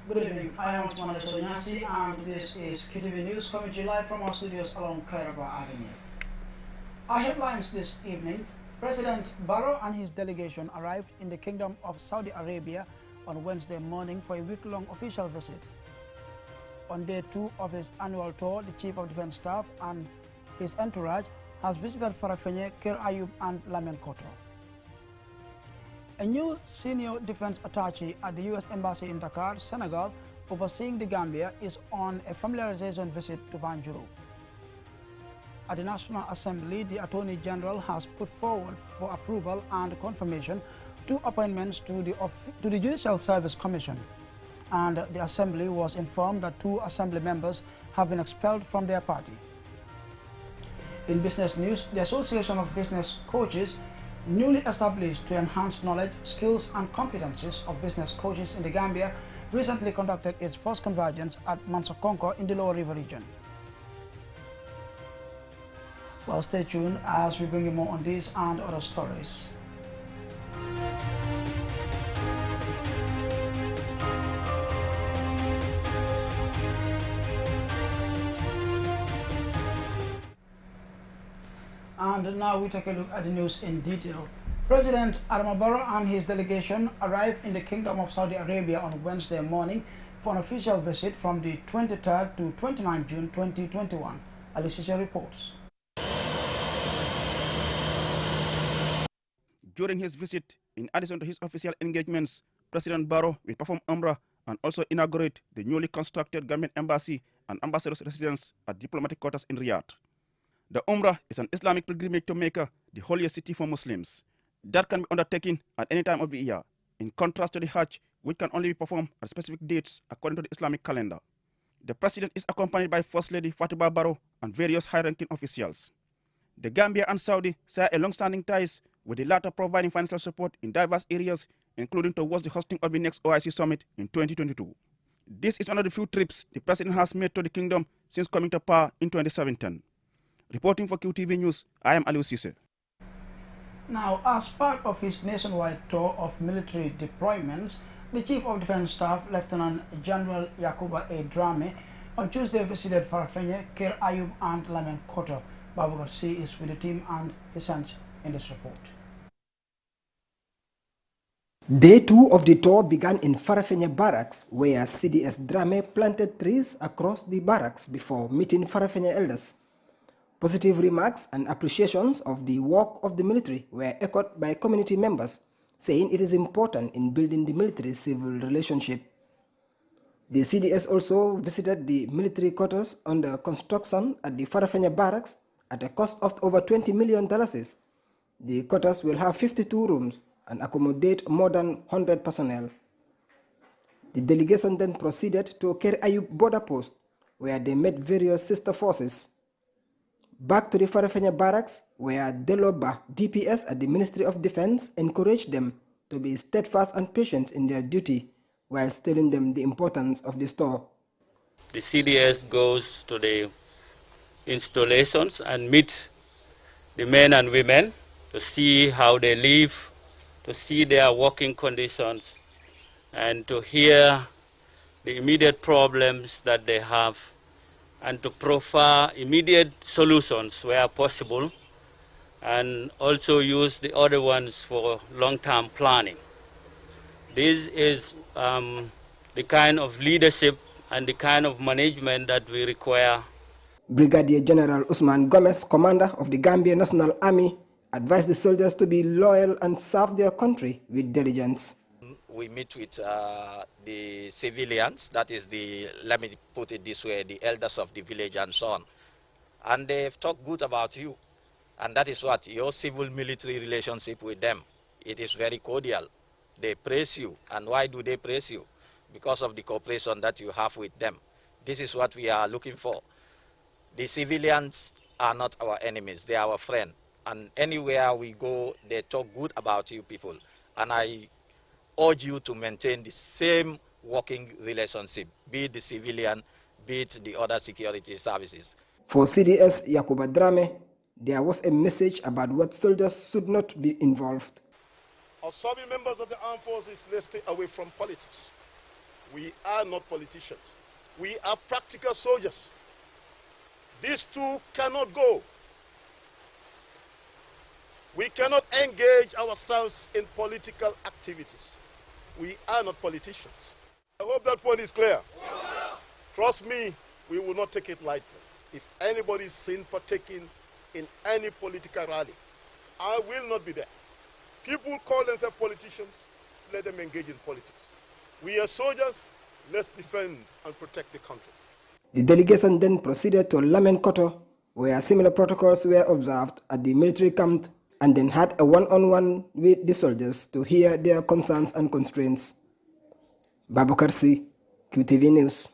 Good evening. I am Osman Sonyasi and this is KTV News coming to you live from our studios along Kairaba Avenue. Our headlines this evening: President Barrow and his delegation arrived in the Kingdom of Saudi Arabia on Wednesday morning for a week-long official visit. On day 2 of his annual tour, the Chief of Defense Staff and his entourage has visited Farafenye, Kir Ayub and Lamen Koto. A new senior defense attaché at the U.S. Embassy in Dakar, Senegal, overseeing the Gambia, is on a familiarization visit to Banjulu. At the National Assembly, the Attorney General has put forward for approval and confirmation 2 appointments to the Judicial Service Commission, and the Assembly was informed that 2 Assembly members have been expelled from their party. In business news, the Association of Business Coaches, newly established to enhance knowledge, skills and competencies of business coaches in the Gambia, recently conducted its first convergence at Mansakonko in the Lower River region. Well, stay tuned as we bring you more on these and other stories. And now we take a look at the news in detail. President Adama Barrow and his delegation arrived in the Kingdom of Saudi Arabia on Wednesday morning for an official visit from the 23rd to 29 June 2021. Alicia reports. During his visit, in addition to his official engagements, President Barrow will perform Umrah and also inaugurate the newly constructed Gambian embassy and ambassador's residence at diplomatic quarters in Riyadh. The Umrah is an Islamic pilgrimage to Mecca, the holiest city for Muslims, that can be undertaken at any time of the year, in contrast to the Hajj, which can only be performed at specific dates according to the Islamic calendar. The President is accompanied by First Lady Fatima Barrow and various high-ranking officials. The Gambia and Saudi share a long-standing ties, with the latter providing financial support in diverse areas, including towards the hosting of the next OIC summit in 2022. This is one of the few trips the President has made to the kingdom since coming to power in 2017. Reporting for QTV News, I am Aliou Cisse. Now, as part of his nationwide tour of military deployments, the Chief of Defense Staff, Lieutenant General Yakuba A. Drame, on Tuesday visited Farafenye, Kir Ayub and Lamen Koto. Babu Garci is with the team and he sent in this report. Day 2 of the tour began in Farafenye Barracks, where CDS Drame planted trees across the barracks before meeting Farafenye elders. Positive remarks and appreciations of the work of the military were echoed by community members, saying it is important in building the military-civil relationship. The CDS also visited the military quarters under construction at the Farafenye Barracks at a cost of over $20 million. The quarters will have 52 rooms and accommodate more than 100 personnel. The delegation then proceeded to Kir Ayub border post, where they met various sister forces. Back to the Farafenye Barracks, where Deloba, DPS at the Ministry of Defense, encouraged them to be steadfast and patient in their duty, whilst telling them the importance of the store. The CDS goes to the installations and meet the men and women to see how they live, to see their working conditions, and to hear the immediate problems that they have, and to proffer immediate solutions where possible, and also use the other ones for long-term planning. This is the kind of leadership and the kind of management that we require. Brigadier General Usman Gomez, commander of the Gambia National Army, advised the soldiers to be loyal and serve their country with diligence. We meet with the civilians, that is let me put it this way, the elders of the village and so on. And they've talked good about you. And that is what, your civil-military relationship with them, it is very cordial. They praise you. And why do they praise you? Because of the cooperation that you have with them. This is what we are looking for. The civilians are not our enemies, they are our friends. And anywhere we go, they talk good about you people. And I urge you to maintain the same working relationship, be it the civilian, be it the other security services. For CDS Yakuba Drame, there was a message about what soldiers should not be involved. Our serving members of the armed forces, let's stay away from politics. We are not politicians. We are practical soldiers. These two cannot go. We cannot engage ourselves in political activities. We are not politicians. I hope that point is clear. Trust me, we will not take it lightly. If anybody is seen partaking in any political rally, I will not be there. People call themselves politicians, let them engage in politics. We are soldiers, let's defend and protect the country. The delegation then proceeded to Lamen Koto, where similar protocols were observed at the military camp, and then had a one-on-one with the soldiers to hear their concerns and constraints. Babukar C, QTV News.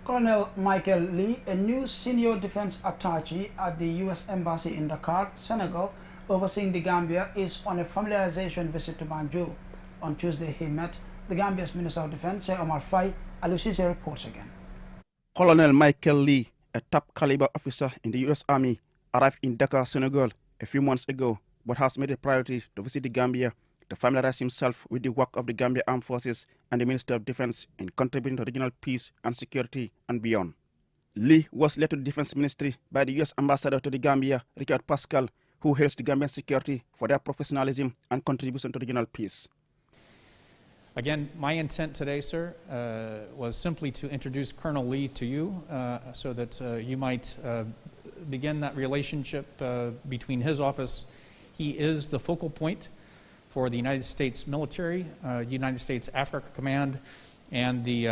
Colonel Michael Lee, a new senior defense attaché at the U.S. Embassy in Dakar, Senegal, overseeing the Gambia, is on a familiarization visit to Banjul. On Tuesday, he met the Gambia's Minister of Defense, Sir Omar Faye. Alusise reports again. Colonel Michael Lee, a top-caliber officer in the U.S. Army, arrived in Dakar, Senegal, a few months ago, but has made a priority to visit the Gambia to familiarize himself with the work of the Gambia Armed Forces and the Minister of Defense in contributing to regional peace and security and beyond. Lee was led to the Defense Ministry by the U.S. Ambassador to the Gambia, Richard Pascal, who hails the Gambian security for their professionalism and contribution to regional peace. Again, my intent today, sir, was simply to introduce Colonel Lee to you so that you might begin that relationship between his office. He is the focal point for the United States military, United States Africa Command, and the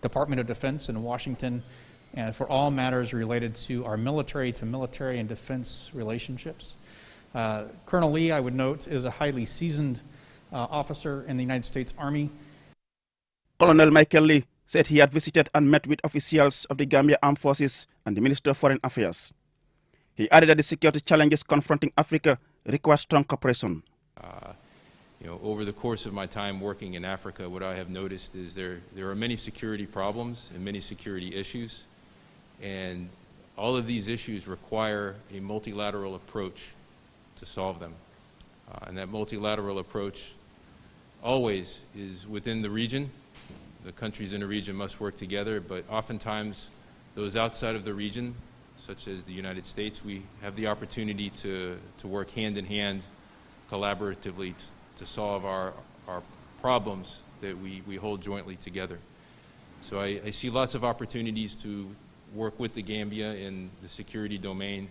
Department of Defense in Washington, and for all matters related to our military-to-military and defense relationships. Colonel Lee, I would note, is a highly seasoned officer in the United States Army. Colonel Michael Lee said he had visited and met with officials of the Gambia Armed Forces and the Minister of Foreign Affairs. He added that the security challenges confronting Africa require strong cooperation. Over the course of my time working in Africa, what I have noticed is there are many security problems and many security issues, and all of these issues require a multilateral approach to solve them. And that multilateral approach always is within the region. The countries in the region must work together, but oftentimes those outside of the region, such as the United States, we have the opportunity to work hand in hand, collaboratively to solve our problems that we hold jointly together. So I see lots of opportunities to work with the Gambia in the security domain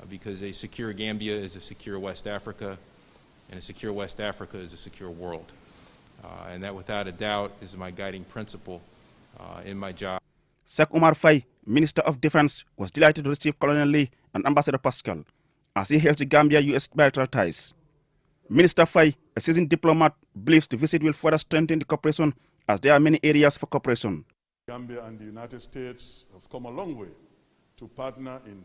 because a secure Gambia is a secure West Africa, and a secure West Africa is a secure world. And that, without a doubt, is my guiding principle in my job. Sir Omar Faye, Minister of Defense, was delighted to receive Colonel Lee and Ambassador Pascal as he hails the Gambia-U.S. bilateral ties. Minister Faye, a seasoned diplomat, believes the visit will further strengthen the cooperation as there are many areas for cooperation. Gambia and the United States have come a long way to partner in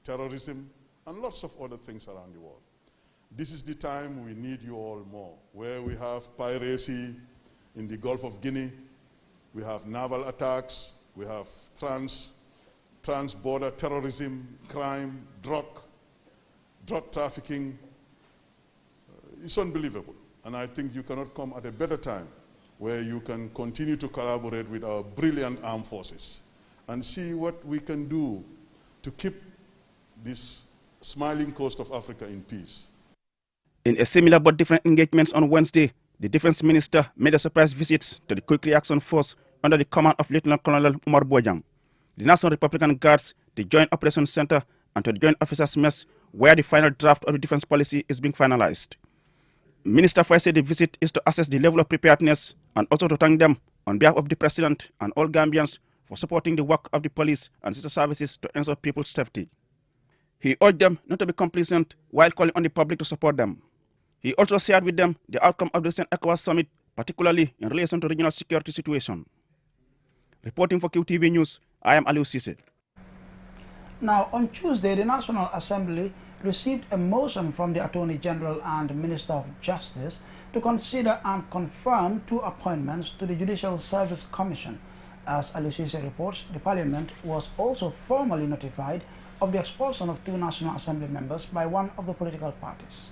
terrorism and lots of other things around the world. This is the time we need you all more, where we have piracy in the Gulf of Guinea, we have naval attacks, we have trans-border terrorism, crime, drug trafficking. It's unbelievable. And I think you cannot come at a better time where you can continue to collaborate with our brilliant armed forces and see what we can do to keep this smiling coast of Africa in peace. In a similar but different engagements on Wednesday, the Defense Minister made a surprise visit to the Quick Reaction Force under the command of Lieutenant Colonel Umar Bojang, the National Republican Guards, the Joint Operations Center, and to the Joint Officers Mess, where the final draft of the defense policy is being finalized. Minister Faye said the visit is to assess the level of preparedness and also to thank them on behalf of the President and all Gambians for supporting the work of the police and sister services to ensure people's safety. He urged them not to be complacent while calling on the public to support them. He also shared with them the outcome of the recent ECOWAS summit, particularly in relation to regional security situation. Reporting for QTV News, I am Aliou Cisse. Now, on Tuesday, the National Assembly received a motion from the Attorney General and Minister of Justice to consider and confirm 2 appointments to the Judicial Service Commission. As Aliou Cisse reports, the Parliament was also formally notified of the expulsion of 2 National Assembly members by one of the political parties.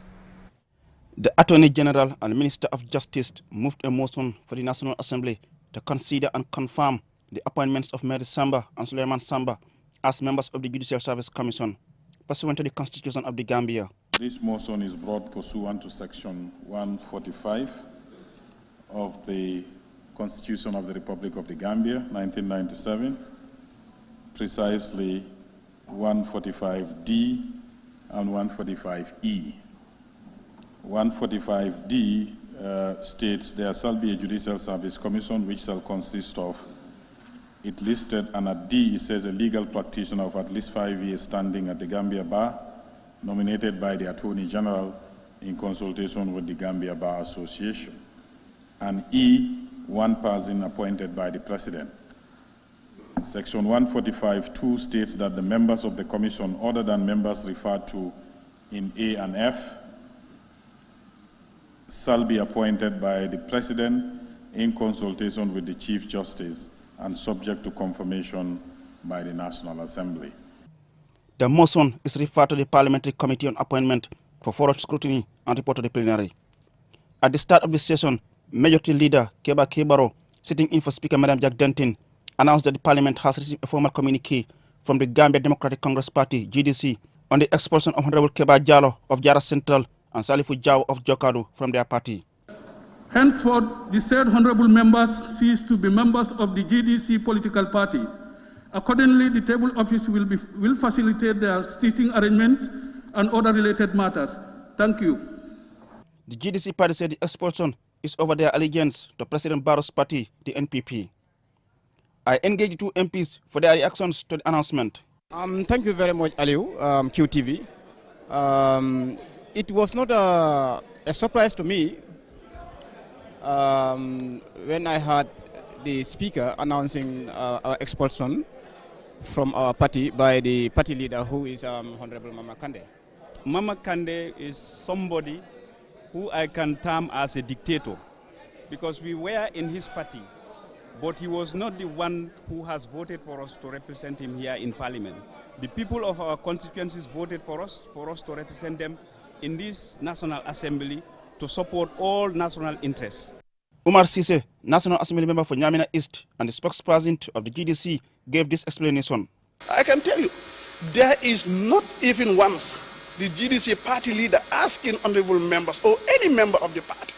The Attorney General and Minister of Justice moved a motion for the National Assembly to consider and confirm the appointments of Mary Samba and Suleiman Samba as members of the Judicial Service Commission, pursuant to the Constitution of the Gambia. This motion is brought pursuant to Section 145 of the Constitution of the Republic of the Gambia, 1997, precisely 145D and 145E. 145D states there shall be a Judicial Service Commission which shall consist of, it listed, and at D it says a legal practitioner of at least 5 years standing at the Gambia Bar, nominated by the Attorney General in consultation with the Gambia Bar Association. And E, one person appointed by the President. Section 145(2) states that the members of the Commission, other than members referred to in A and F, shall be appointed by the President in consultation with the Chief Justice and subject to confirmation by the National Assembly. The motion is referred to the Parliamentary Committee on Appointment for thorough scrutiny and report to the plenary. At the start of the session, Majority Leader Keba Kebaro, sitting in for Speaker Madam Jack Denton, announced that the Parliament has received a formal communique from the Gambia Democratic Congress Party, GDC, on the expulsion of Honorable Keba Jallow of Jara Central and Salifu Jaw of Jokadu from their party. Henceforth, the said honorable members cease to be members of the GDC political party. Accordingly, the table office will facilitate their seating arrangements and other related matters. Thank you. The GDC party said the expulsion is over their allegiance to President Barrow's party, the NPP. I engaged the two MPs for their reactions to the announcement. Thank you very much, Aliu, QTV. It was not a surprise to me when I heard the speaker announcing our expulsion from our party by the party leader, who is Honorable Mama Kande. Mama Kande is somebody who I can term as a dictator, because we were in his party, but he was not the one who has voted for us to represent him here in Parliament. The people of our constituencies voted for us to represent them in this National Assembly to support all national interests. Umar Sise, National Assembly member for Nyamina East and the spokesperson of the GDC, gave this explanation. I can tell you, there is not even once the GDC party leader asking honorable members or any member of the party,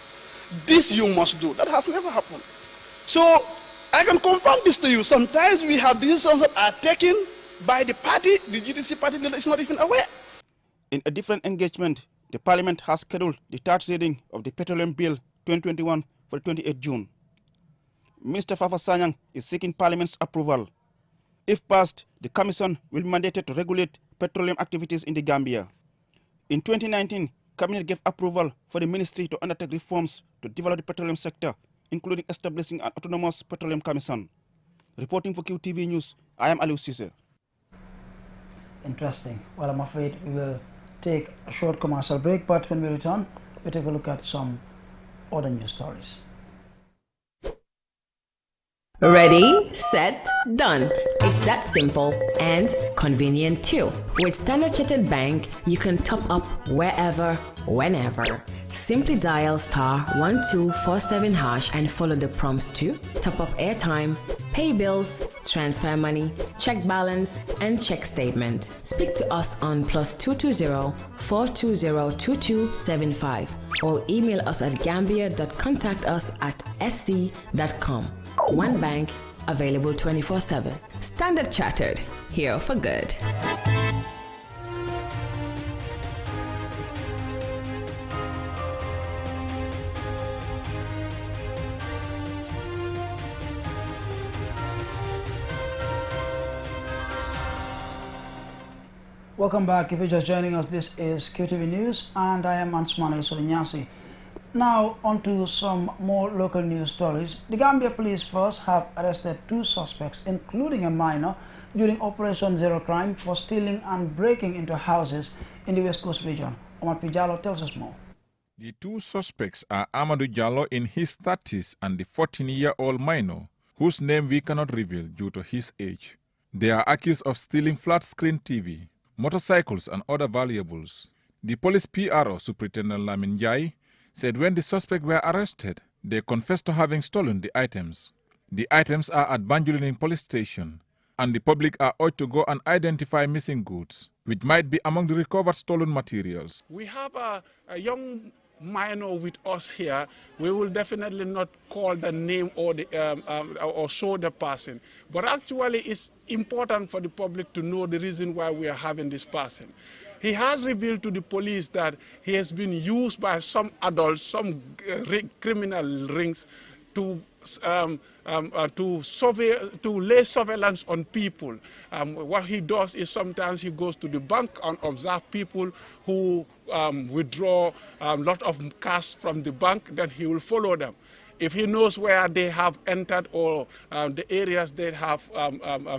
this you must do. That has never happened. So I can confirm this to you. Sometimes we have decisions that are taken by the party, the GDC party leader is not even aware. In a different engagement, the Parliament has scheduled the third reading of the Petroleum Bill 2021 for 28 June. Minister Fafa Sanyang is seeking Parliament's approval. If passed, the Commission will be mandated to regulate petroleum activities in the Gambia. In 2019, Cabinet gave approval for the Ministry to undertake reforms to develop the petroleum sector, including establishing an autonomous petroleum commission. Reporting for QTV News, I am Aliu Sise. Interesting. Well, I'm afraid we will take a short commercial break, but when we return, we'll take a look at some other news stories. Ready, set, done. It's that simple and convenient too. With Standard Chartered Bank, you can top up wherever, whenever. Simply dial *1247# and follow the prompts to top up airtime, pay bills, transfer money, check balance, and check statement. Speak to us on +220 420 2275 or email us at gambia.contactus@sc.com. One bank, available 24/7. Standard Chartered, here for good. Welcome back. If you're just joining us, this is QTV News and I am Ansumana Solinyasi. Now on to some more local news stories. The Gambia Police Force have arrested 2 suspects, including a minor, during Operation Zero Crime for stealing and breaking into houses in the West Coast region. Omar Pijalo tells us more. The 2 suspects are Amadou Jallow in his 30s and the 14-year-old minor, whose name we cannot reveal due to his age. They are accused of stealing flat-screen TV, motorcycles and other valuables. The police PRO, Superintendent Lamin Jai, said when the suspects were arrested, they confessed to having stolen the items. The items are at Banjuluning Police Station, and the public are urged to go and identify missing goods, which might be among the recovered stolen materials. We have a young minor with us here. We will definitely not call the name or or show the person, but actually it's important for the public to know the reason why we are having this person. He has revealed to the police that he has been used by some adults, some criminal rings, to lay surveillance on people. What he does is sometimes he goes to the bank and observes people who withdraw a lot of cash from the bank, then he will follow them. If he knows where they have entered or the areas they have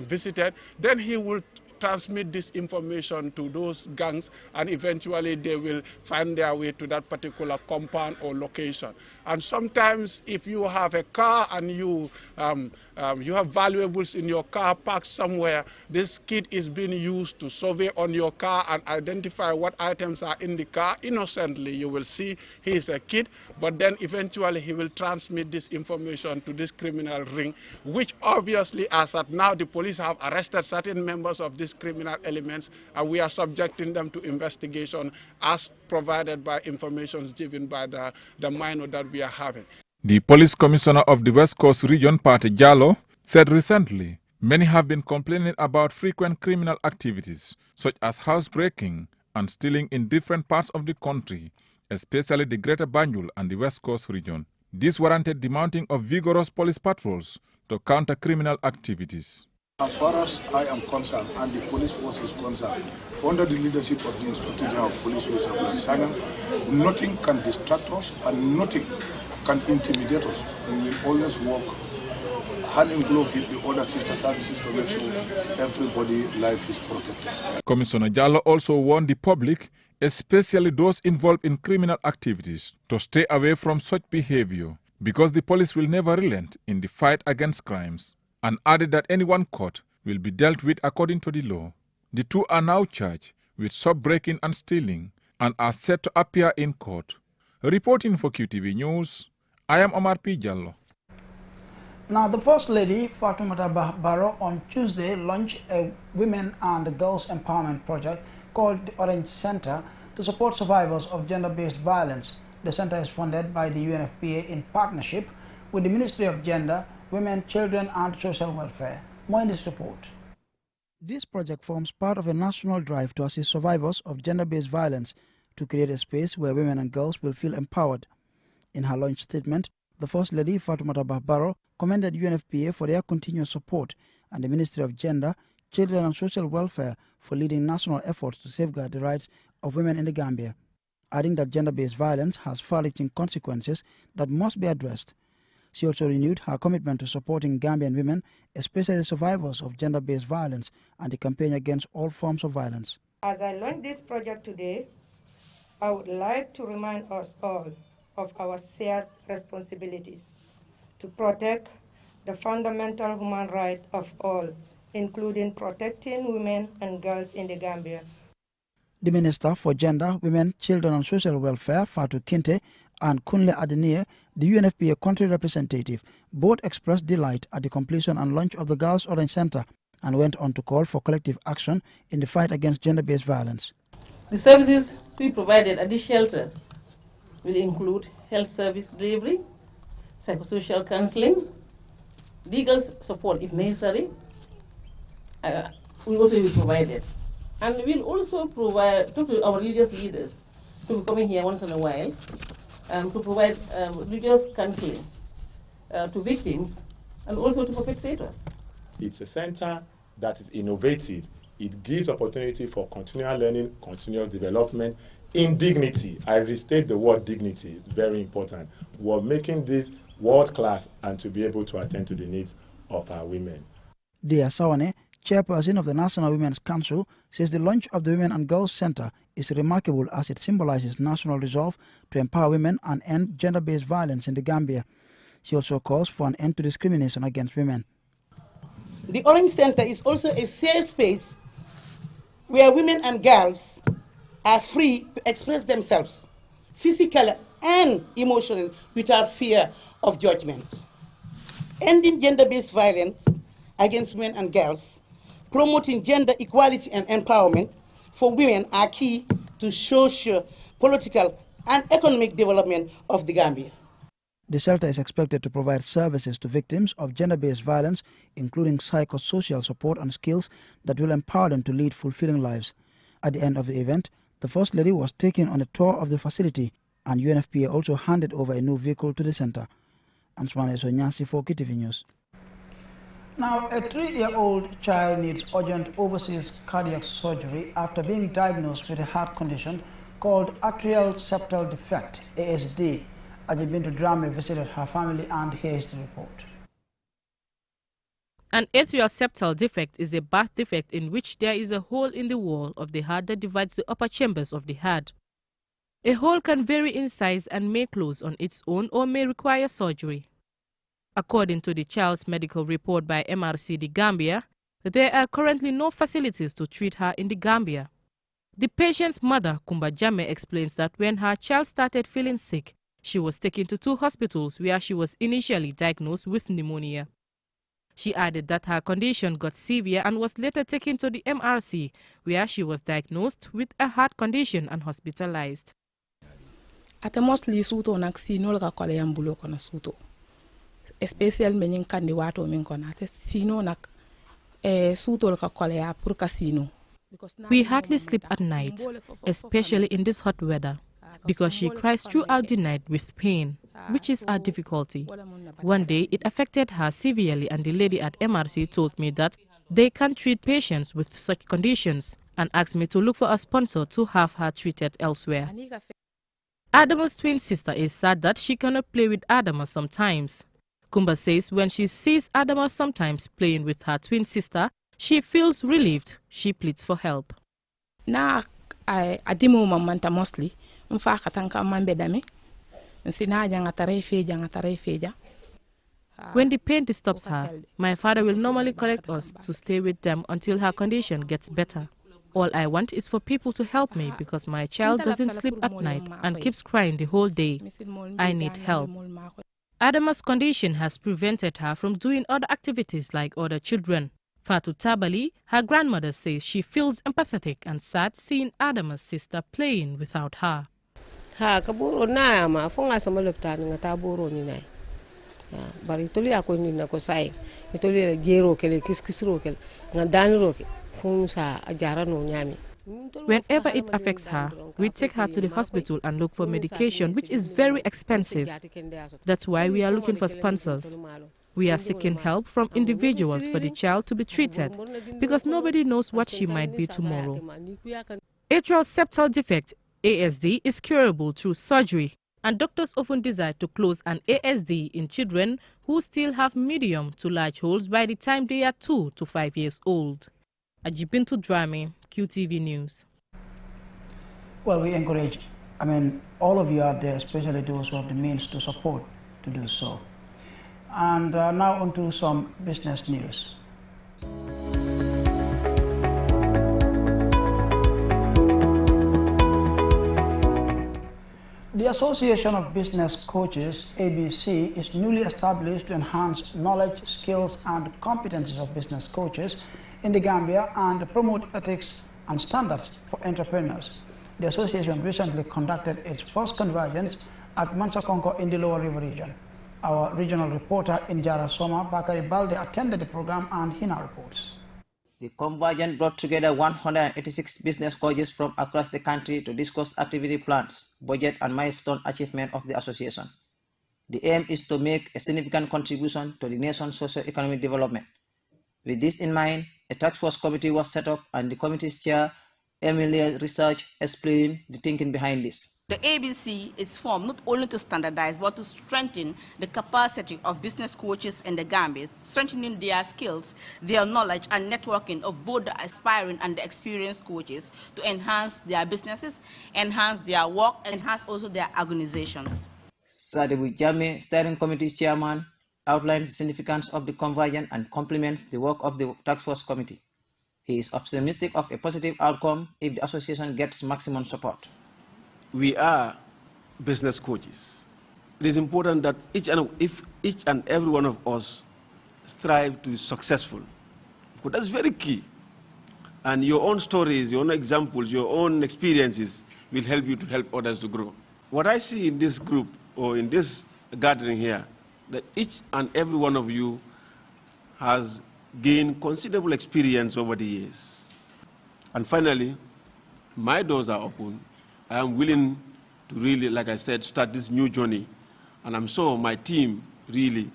visited, then he will transmit this information to those gangs, and eventually they will find their way to that particular compound or location. And sometimes if you have a car and you have valuables in your car parked somewhere, this kit is being used to survey on your car and identify what items are in the car. Innocently, you will see he is a kid, but then eventually he will transmit this information to this criminal ring, which obviously, as at now, the police have arrested certain members of these criminal elements, and we are subjecting them to investigation as provided by information given by the minor that we are having. The police commissioner of the West Coast region, Pate Jallo, said recently many have been complaining about frequent criminal activities such as housebreaking and stealing in different parts of the country, especially the Greater Banjul and the West Coast region. This warranted the mounting of vigorous police patrols to counter criminal activities. As far as I am concerned and the police force is concerned, under the leadership of the Inspector General of Police, nothing can distract us and nothing can intimidate us. We will always work hand in glove with the other sister services to make sure everybody's life is protected. Commissioner Jallo also warned the public, especially those involved in criminal activities, to stay away from such behavior because the police will never relent in the fight against crimes, and added that anyone caught will be dealt with according to the law. The two are now charged with sub-breaking and stealing and are set to appear in court. Reporting for QTV News, I am Omar P. Jallo. Now, the First Lady, Fatoumata Barrow, on Tuesday launched a women and girls empowerment project called the Orange Center to support survivors of gender-based violence. The center is funded by the UNFPA in partnership with the Ministry of Gender, Women, Children and Social Welfare. More in this report. This project forms part of a national drive to assist survivors of gender-based violence to create a space where women and girls will feel empowered. In her launch statement, the First Lady, Fatoumata Barrow, commended UNFPA for their continuous support and the Ministry of Gender, Children and Social Welfare for leading national efforts to safeguard the rights of women in the Gambia, adding that gender-based violence has far-reaching consequences that must be addressed. She also renewed her commitment to supporting Gambian women, especially survivors of gender-based violence, and the campaign against all forms of violence. As I launch this project today, I would like to remind us all of our shared responsibilities to protect the fundamental human right of all, including protecting women and girls in the Gambia. The Minister for Gender, Women, Children and Social Welfare, Fatou Kinte, and Kunle Adeniye, the UNFPA country representative, both expressed delight at the completion and launch of the Girls Orange Center and went on to call for collective action in the fight against gender-based violence. The services we provided at this shelter will include health service delivery, psychosocial counseling, legal support if necessary, will also be provided. And we'll also talk to our religious leaders to be coming here once in a while to provide religious counseling to victims and also to perpetrators. It's a center that is innovative. It gives opportunity for continual learning, continual development in dignity. I restate the word dignity, very important. We're making this world-class and to be able to attend to the needs of our women. Dia Sawane, chairperson of the National Women's Council, says the launch of the Women and Girls Center is remarkable as it symbolizes national resolve to empower women and end gender-based violence in the Gambia. She also calls for an end to discrimination against women. The Orange Center is also a safe space where women and girls are free to express themselves physically and emotionally without fear of judgment. Ending gender-based violence against women and girls, promoting gender equality and empowerment for women are key to social, political, and economic development of the Gambia. The shelter is expected to provide services to victims of gender-based violence, including psychosocial support and skills that will empower them to lead fulfilling lives. At the end of the event, the First Lady was taken on a tour of the facility, and UNFPA also handed over a new vehicle to the center. Answane Sonyasi for KTV News. Now, a 3-year-old child needs urgent overseas cardiac surgery after being diagnosed with a heart condition called atrial septal defect, ASD. Ajibintu Drame visited her family, and here is the report. An atrial septal defect is a birth defect in which there is a hole in the wall of the heart that divides the upper chambers of the heart. A hole can vary in size and may close on its own or may require surgery. According to the child's medical report by MRCD Gambia, there are currently no facilities to treat her in the Gambia. The patient's mother, Kumba Jame, explains that when her child started feeling sick, she was taken to 2 hospitals where she was initially diagnosed with pneumonia. She added that her condition got severe and was later taken to the MRC, where she was diagnosed with a heart condition and hospitalized. Ate mostly suto nak sino la kole yambulo kono suto. Especially menin kandi wato min kono ate sino nak suto la kole ya pur kasino. We hardly sleep at night, especially in this hot weather, because she cries throughout the night with pain, which is our difficulty. One day, it affected her severely, and the lady at MRC told me that they can't treat patients with such conditions and asked me to look for a sponsor to have her treated elsewhere. Adama's twin sister is sad that she cannot play with Adama sometimes. Kumba says when she sees Adama sometimes playing with her twin sister, she feels relieved. She pleads for help. Na adimu mamanta mostly mfaka tanka mambe dami nsina janga tarefe. When the pain disturbs her, my father will normally collect us to stay with them until her condition gets better. All I want is for people to help me because my child doesn't sleep at night and keeps crying the whole day. I need help. Adama's condition has prevented her from doing other activities like other children. Fatu Tabali, her grandmother, says she feels empathetic and sad seeing Adama's sister playing without her. Ha kaburo na ma fonga sama lepta nga taburo ni nai. Bari toli ako ni na ko sai. Itoli jero kele kiskisro kele nga daniro ke funsa ajara no nyami. Whenever it affects her, we take her to the hospital and look for medication, which is very expensive. That's why we are looking for sponsors. We are seeking help from individuals for the child to be treated because nobody knows what she might be tomorrow. Atrial septal defect, ASD, is curable through surgery, and doctors often desire to close an ASD in children who still have medium to large holes by the time they are 2 to 5 years old. Ajibintu Drame, QTV News. Well, we encourage, all of you out there, especially those who have the means to support, to do so. And now on to some business news. The Association of Business Coaches, ABC, is newly established to enhance knowledge, skills, and competencies of business coaches in the Gambia and promote ethics and standards for entrepreneurs. The association recently conducted its first convergence at Mansakonko in the Lower River region. Our regional reporter in Jara Soma, Bakari Balde, attended the program and he now reports. The convergence brought together 186 business coaches from across the country to discuss activity plans, budget and milestone achievement of the association. The aim is to make a significant contribution to the nation's socio-economic development. With this in mind, a task force committee was set up and the committee's chair, Emilia Research, explained the thinking behind this. The ABC is formed not only to standardize but to strengthen the capacity of business coaches in the Gambia, strengthening their skills, their knowledge and networking of both the aspiring and the experienced coaches to enhance their businesses, enhance their work, enhance also their organizations. Sadibu Jame, steering committee's chairman, outlined the significance of the convergence and compliments the work of the task force committee. He is optimistic of a positive outcome if the association gets maximum support. We are business coaches. It is important that each and every one of us strive to be successful, because that's very key. And your own stories, your own examples, your own experiences will help you to help others to grow. What I see in this group or in this gathering here, that each and every one of you has gained considerable experience over the years. And finally, my doors are open. I am willing to really, like I said, start this new journey. And I'm sure my team really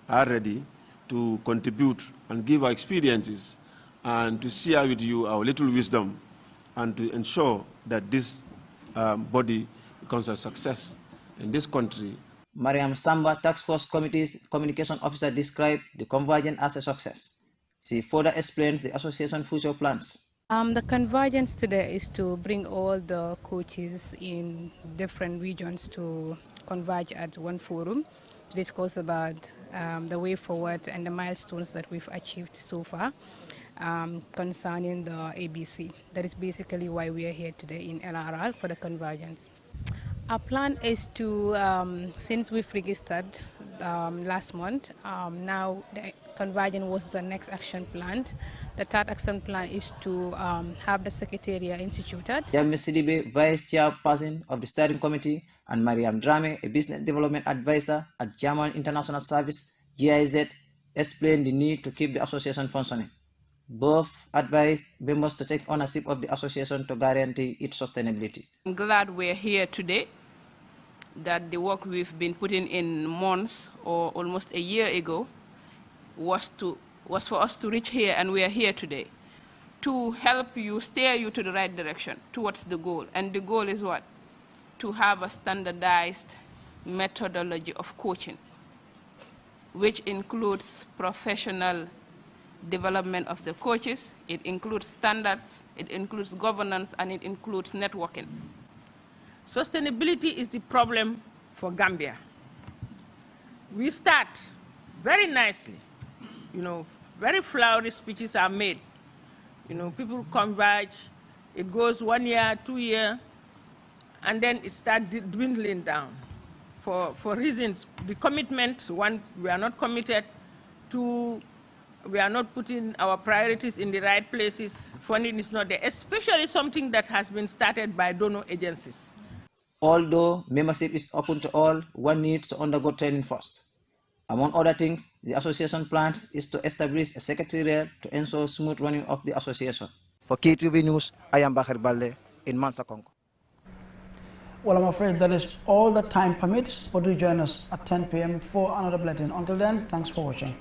are ready to contribute and give our experiences and to share with you our little wisdom and to ensure that this body becomes a success in this country. Mariam Samba, Task Force Committee's communication officer, described the Convergence as a success. She further explains the association future plans. The Convergence today is to bring all the coaches in different regions to converge at one forum to discuss about the way forward and the milestones that we've achieved so far concerning the ABC. That is basically why we are here today in LRR for the Convergence. Our plan is to, since we've registered last month, now the Convergence was the next action plan. The third action plan is to have the Secretariat instituted. Yami Sidibe, Vice Chairperson of the Steering Committee, and Mariam Drame, a Business Development Advisor at German International Service, GIZ, explained the need to keep the association functioning. Both advised members to take ownership of the association to guarantee its sustainability. I'm glad we're here today, that the work we've been putting in months or almost a year ago was for us to reach here, and we are here today to help you, steer you to the right direction towards the goal. And the goal is what? To have a standardized methodology of coaching, which includes professional development of the coaches, it includes standards, it includes governance, and it includes networking. Sustainability is the problem for Gambia. We start very nicely. Very flowery speeches are made. People converge, it goes 1 year, 2 years, and then it starts dwindling down. For reasons, the commitment, one, we are not committed, two, we are not putting our priorities in the right places, funding is not there, especially something that has been started by donor agencies. Although membership is open to all, one needs to undergo training first. Among other things, the association plans is to establish a secretariat to ensure smooth running of the association. For KTV News, I am Bakar Balde in Mansa Congo. Well, I'm afraid that is all the time permits, but do join us at 10 p.m. for another bulletin. Until then, thanks for watching.